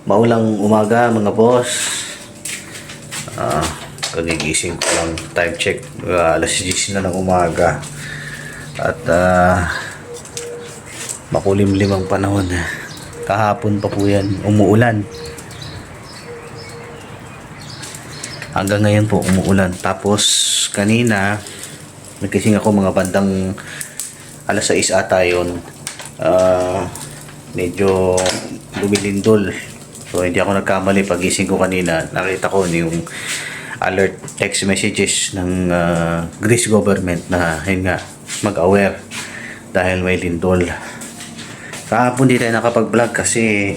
Maulang umaga mga boss. Kagigising ko lang. Time check. Alas 10 na ng umaga. At makulimlim ang panahon. Kahapon pa po yan. Umuulan. Hanggang ngayon po umuulan. Tapos kanina nagising ako mga bandang alas 6 ata yun. Medyo lumilindol. So hindi ako nagkamali pagising ko kanina. Nakita ko yung alert text messages ng Greece government na yun nga, mag-aware dahil may lindol. Kahapon di tayo nakapag-vlog kasi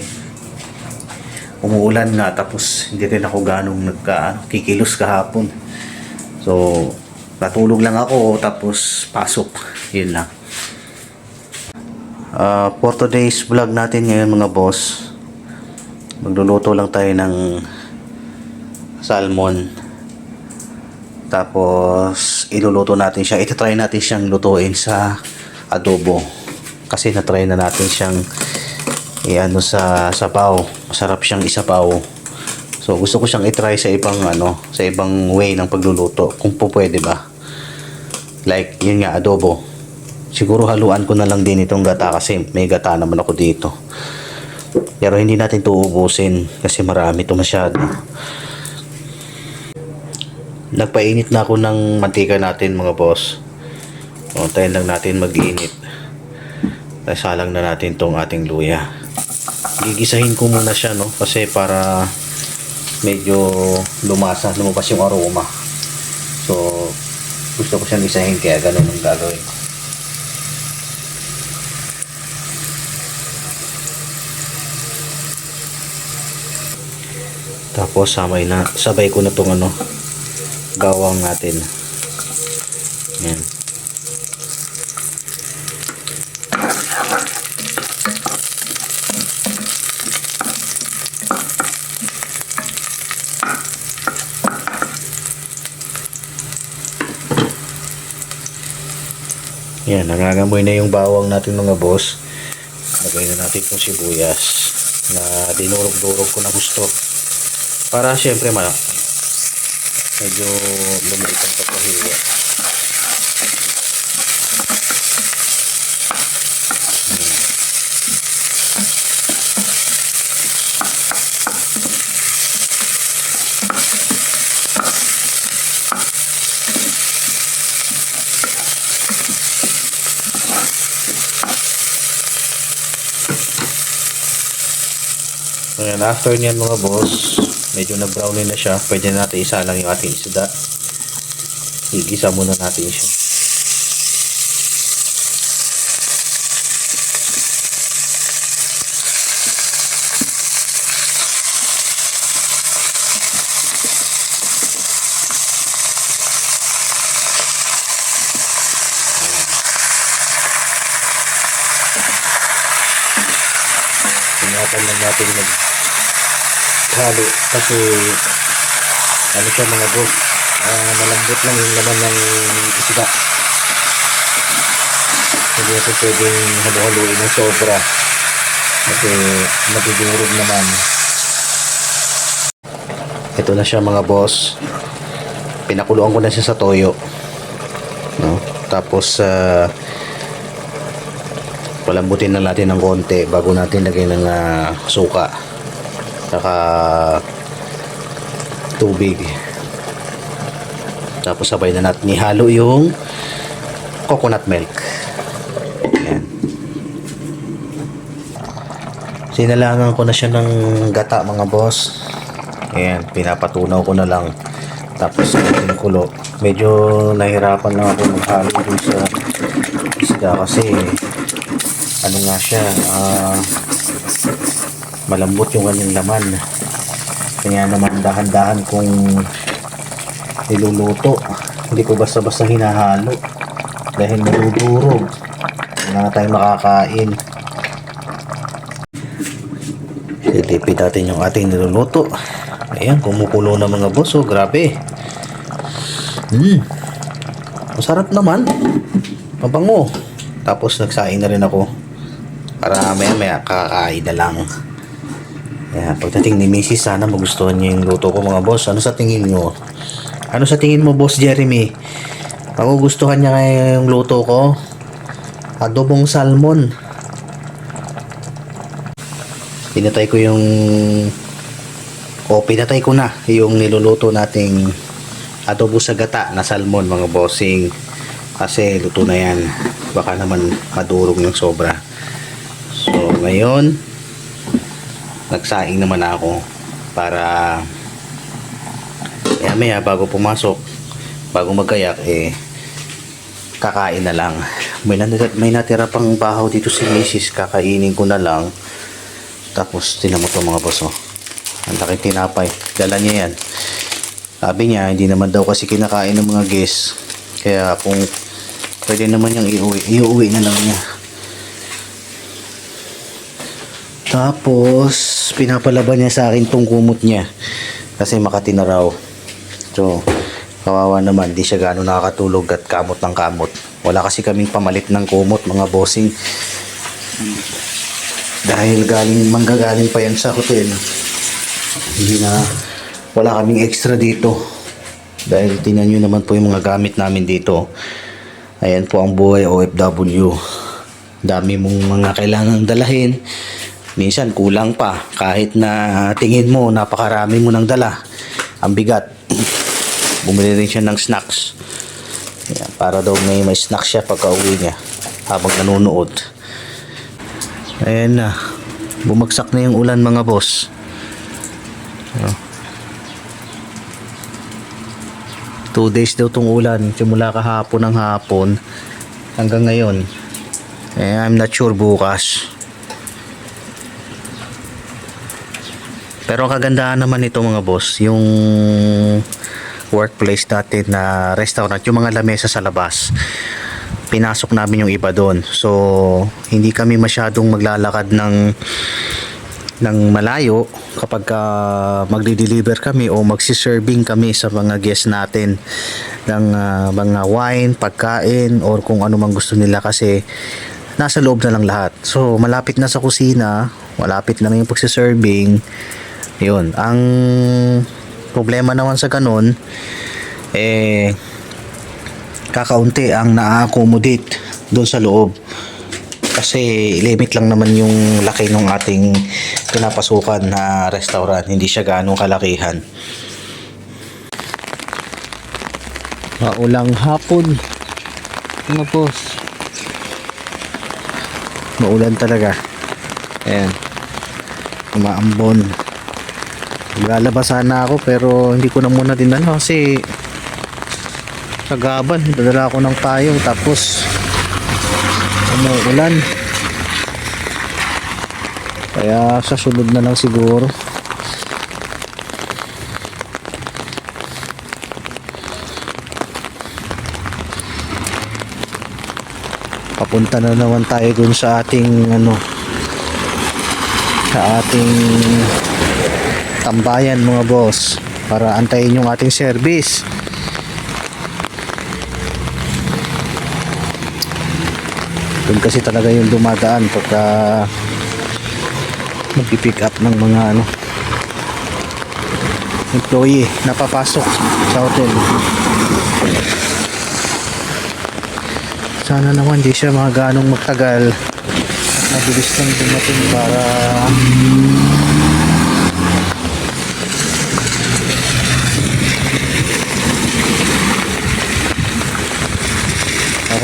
umuulan nga, tapos hindi rin ako ganong kikilos kahapon. So natulog lang ako tapos pasok. Yun lang. For today's vlog natin ngayon mga boss, magluluto lang tayo ng salmon. Tapos iluluto natin siya. Ito-try natin siyang lutuin sa adobo. Kasi na-try na natin siyang i-ano sa sabaw. Masarap siyang isabaw. So gusto ko siyang i-try sa ibang sa ibang way ng pagluluto kung po pwede ba. Like yun nga, adobo. Siguro haluan ko na lang din itong gata kasi may gata naman ako dito. Pero hindi natin ito ubusin kasi marami ito masyado. Nagpainit na ako ng mantika natin mga boss. Tayo lang natin mag-init. Salang na natin itong ating luya. Gigisahin ko muna siya kasi para medyo lumabas yung aroma. So gusto ko siyang isahin kaya ganun ang gagawin ko. Tapos sabay ko na itong gawang natin. Yan. Yan, nangangamoy na yung bawang natin mga boss. Lagay na natin itong sibuyas na dinurog-durog ko na gusto. Para syempre medyo lumait ang pagkahiwa. Ayan, after niyan mga boss, medyo na-brownin na siya. Pwede natin isa lang yung ating isda. Igisa muna natin siya. Ingatan lang natin halo kasi siya mga boss, malambot lang yung laman ng isda. Hindi natin pwedeng halo-haloin ng sobra kasi madudurog naman. Ito na siya mga boss, pinakuluan ko na siya sa toyo, tapos palambutin na natin ng konti bago natin lagay ng suka saka tubig. Tapos sabay na natin ihalo yung coconut milk. Ayan. Sinalangan ko na siya ng gata mga boss. Ayan, pinapatunaw ko na lang. Tapos kulo. Medyo nahirapan lang ako maghalo dun sa isda kasi nga siya, malambot yung kanyang laman. Kaya naman dahan-dahan kung niluluto, hindi ko basta-basta hinahalo dahil madudurog. Hindi na tayo makakain. Silipin natin yung ating niluluto. Ayan, kumukulo na mga boss. Oh, grabe. Masarap naman. Mabango. Tapos nagsaing na rin ako para maya kakain na lang. Ayan, pagdating ni Mrs. sana magustuhan niya yung luto ko mga boss. Ano sa tingin nyo? Ano sa tingin mo, Boss Jeremy? Magugustuhan niya kaya yung luto ko? Adobong salmon. Pinatay ko na yung niluluto nating adobo sa gata na salmon mga bossing. Kasi luto na yan. Baka naman madurog ng sobra. So ngayon, nagsaing naman ako para maya bago pumasok, bago magkayak kakain na lang. May natira pang bahaw dito si Mrs. Kakainin ko na lang. Tapos tinan mo to mga boss, oh. Ang laking tinapay, dala niya yan. Sabi niya hindi naman daw kasi kinakain ng mga guests, kaya kung pwede naman niyang iuwi na lang niya. Tapos pinapalaban niya sa akin tong kumot niya kasi Makati na raw. So kawawa naman, di siya gano'n nakakatulog at kamot ng kamot. Wala kasi kaming pamalit ng kumot mga bossing, dahil manggagaling pa yan sa hotel. Wala kaming extra dito, dahil tingnan nyo naman po yung mga gamit namin dito. Ayan po ang buhay OFW. Dami mong mga kailangang dalahin, minsan kulang pa, kahit na tingin mo napakarami mo nang dala, ang bigat. Bumili rin siya ng snacks. Ayan, para daw may snacks siya pagka uwi niya habang nanonood. Ayan na, bumagsak na yung ulan mga boss. 2 days daw tong ulan, simula kahapon ng hapon hanggang ngayon. I'm not sure bukas. Pero ang kagandahan naman ito mga boss, yung workplace natin na restaurant, yung mga lamesa sa labas, pinasok namin yung iba doon. So hindi kami masyadong maglalakad ng malayo kapag magdi-deliver kami o magsi-serving kami sa mga guests natin ng mga wine, pagkain, or kung ano mang gusto nila, kasi nasa loob na lang lahat. So malapit na sa kusina, malapit na yung pagsi-serving. Yun, ang problema naman sa ganun, kakaunti ang na-accommodate doon sa loob. Kasi limit lang naman yung laki ng ating pinapasukan na restaurant. Hindi siya ganong kalakihan. Maulang hapon mga boss. Maulan talaga. Ayan, umaambon. Maglalabas sana ako pero hindi ko na muna dinala kasi kagaban, dadala ako ng payong tapos umuulan. Kaya sa sunod na lang siguro. Papunta na naman tayo dun sa ating tambayan mga boss, para antayin yung ating service. Doon kasi talaga yung dumadaan pagka mag-pick up ng mga employee na papasok sa hotel. Sana naman di siya mga ganong magtagal at mabilis lang dumating para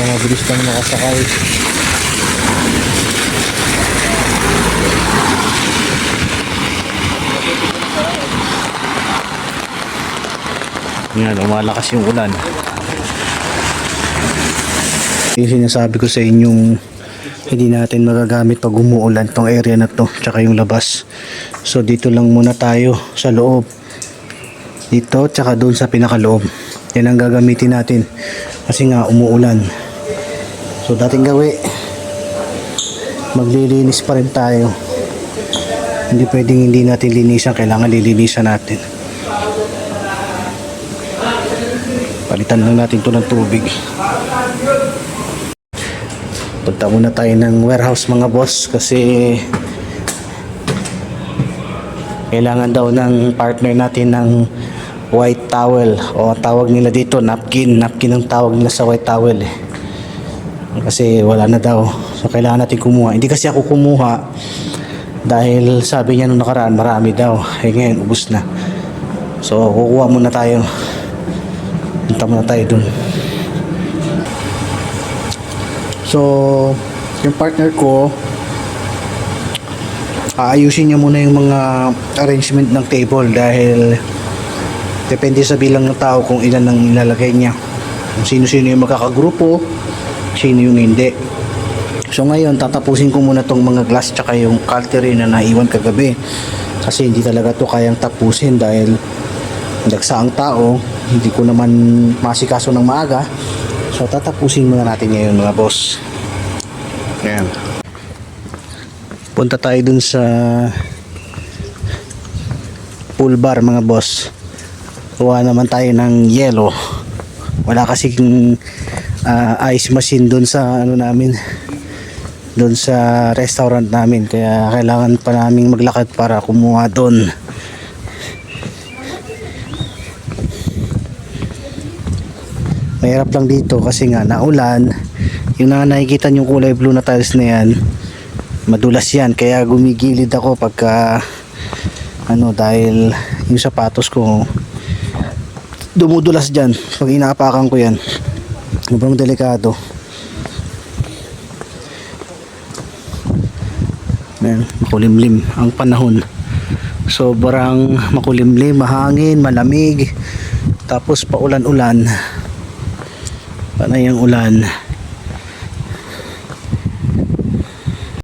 mabilis lang makasakay. Yan, umalakas yung ulan. Yung sinasabi ko sa inyong hindi natin magagamit pag umuulan tong area na to, tsaka yung labas. So dito lang muna tayo sa loob, dito tsaka doon sa pinakaloob. Yan ang gagamitin natin kasi nga umuulan. So dating gawi, maglilinis pa rin tayo. Hindi pwedeng hindi natin linisan, kailangan lilinisan natin. Palitan lang natin to ng tubig. Punta muna tayo ng warehouse mga boss kasi Kailangan daw ng partner natin ng white towel o tawag nila dito napkin ang tawag nila sa white towel eh. Kasi wala na daw, so kailangan natin kumuha. Hindi kasi ako kumuha dahil sabi niya nung nakaraan marami daw, eh ngayon ubos na, so kukuha muna tayo, punta muna tayo dun. So yung partner ko aayusin niya muna yung mga arrangement ng table dahil depende sa bilang ng tao kung ilan ang ilalagay niya, kung sino-sino yung magkakagrupo, sino yung hindi. So ngayon tatapusin ko muna tong mga glass tsaka yung cutlery na naiwan kagabi kasi hindi talaga to kayang tapusin dahil nagsaang tao, hindi ko naman masikaso ng maaga. So tatapusin muna natin ngayon mga boss. Ayan, punta tayo dun sa pool bar mga boss. Kuha naman tayo ng yelo. Wala kasing ice machine doon sa ano namin, doon sa restaurant namin, kaya kailangan pa naming maglakad para kumuha doon. Mahirap lang dito kasi nga naulan. Yung nakikita yung kulay blue na tiles na yan, madulas yan, kaya gumigilid ako pagka ano, dahil yung sapatos ko dumudulas dyan pag inaapakan ko yan. Sobrang delikado. Ayan, makulimlim ang panahon. Sobrang makulimlim, mahangin, malamig. Tapos paulan-ulan. Panay ang ulan.